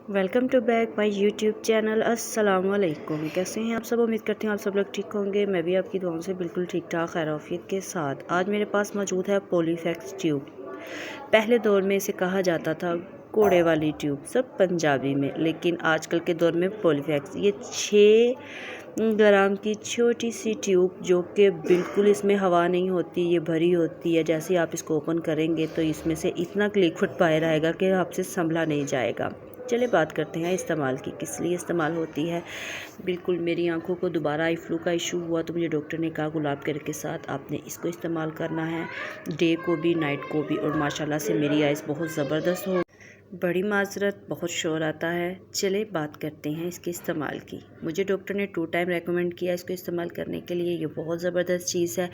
Welcome to back my YouTube channel. अस्सलाम वालेकुम। कैसे हैं आप सब? उम्मीद करती हूँ आप सब लोग ठीक होंगे। मैं भी आपकी दुआओं से बिल्कुल ठीक ठाक खैरियत के साथ। आज मेरे पास मौजूद है पॉलीफैक्स ट्यूब। पहले दौर में इसे कहा जाता था कोड़े वाली ट्यूब, सब पंजाबी में, लेकिन आजकल के दौर में पॉलीफैक्स, ये 6 ग्राम की छोटी सी ट्यूब जो कि बिल्कुल इसमें हवा नहीं होती, ये भरी होती है। जैसे आप इसको ओपन करेंगे तो इसमें से इतना लिक्विड बाहर आएगा कि आपसे संभला नहीं जाएगा। चलिए बात करते हैं इस्तेमाल की, किस लिए इस्तेमाल होती है। बिल्कुल मेरी आंखों को दोबारा आई फ्लू का इशू हुआ तो मुझे डॉक्टर ने कहा गुलाब कलर के साथ आपने इसको इस्तेमाल करना है, डे को भी नाइट को भी। और माशाल्लाह से मेरी आइज़ बहुत ज़बरदस्त हो। बड़ी माजरत, बहुत शोर आता है। चले बात करते हैं इसके इस्तेमाल की। मुझे डॉक्टर ने 2 टाइम रेकमेंड किया इसको इस्तेमाल करने के लिए। ये बहुत ज़बरदस्त चीज़ है।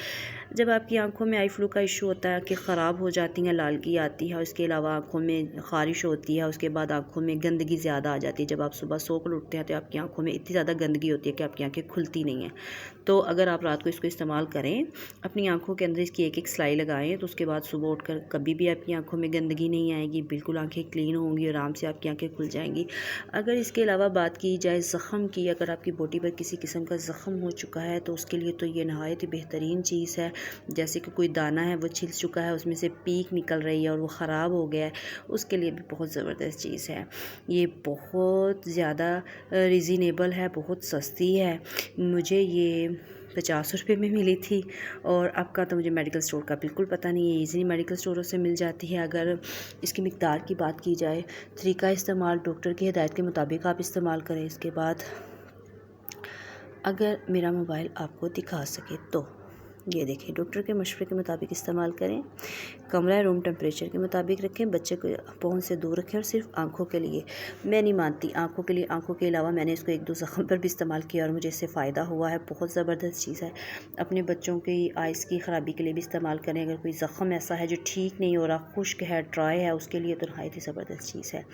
जब आपकी आंखों में आई फ्लू का इशू होता है कि ख़राब हो जाती हैं, लालगी आती है, उसके अलावा आंखों में ख़ारिश होती है, उसके बाद आंखों में गंदगी ज़्यादा आ जाती है। जब आप सुबह सो कर उठते हैं तो आपकी आंखों में इतनी ज़्यादा गंदगी होती है कि आपकी आंखें खुलती नहीं हैं। तो अगर आप रात को इसको इस्तेमाल करें, अपनी आंखों के अंदर इसकी एक सिलाई लगाएं, तो उसके बाद सुबह उठकर कभी भी आपकी आंखों में गंदगी नहीं आएगी, बिल्कुल आंखें क्लीन होंगी, आराम से आपकी आंखें खुल जाएंगी। अगर इसके अलावा बात की जाए ज़ख़म की, अगर आपकी बॉडी पर किसी किस्म का ज़ख़म हो चुका है तो उसके लिए तो ये नहायत ही बेहतरीन चीज़ है। जैसे कि कोई दाना है वो छिल चुका है, उसमें से पीक निकल रही है और वो ख़राब हो गया है, उसके लिए भी बहुत ज़बरदस्त चीज़ है। ये बहुत ज़्यादा रीज़नेबल है, बहुत सस्ती है। मुझे ये 50 रुपये में मिली थी। और आपका तो मुझे मेडिकल स्टोर का बिल्कुल पता नहीं है, ईज़िली मेडिकल स्टोरों से मिल जाती है। अगर इसकी मिकदार की बात की जाए, तरीका इस्तेमाल डॉक्टर की हिदायत के मुताबिक आप इस्तेमाल करें। इसके बाद अगर मेरा मोबाइल आपको दिखा सके तो ये देखिए, डॉक्टर के मशवरे के मुताबिक इस्तेमाल करें। कमरा रूम टेम्परेचर के मुताबिक रखें, बच्चे को पहुंच से दूर रखें और सिर्फ आंखों के लिए। मैं नहीं मानती आंखों के लिए, आंखों के अलावा मैंने इसको 1-2 ज़ख़म पर भी इस्तेमाल किया और मुझे इससे फ़ायदा हुआ है। बहुत ज़बरदस्त चीज़ है। अपने बच्चों की आइज़ की ख़राबी के लिए भी इस्तेमाल करें। अगर कोई ज़ख़म ऐसा है जो ठीक नहीं हो रहा, खुश्क है, ड्राई है, उसके लिए तो नहायत ही ज़बरदस्त चीज़ है।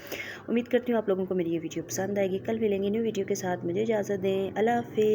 उम्मीद करती हूँ आप लोगों को मेरी ये वीडियो पसंद आएगी। कल मिलेंगे न्यू वीडियो के साथ। मुझे इजाज़त दें। अल्लाह हाफ़िज़।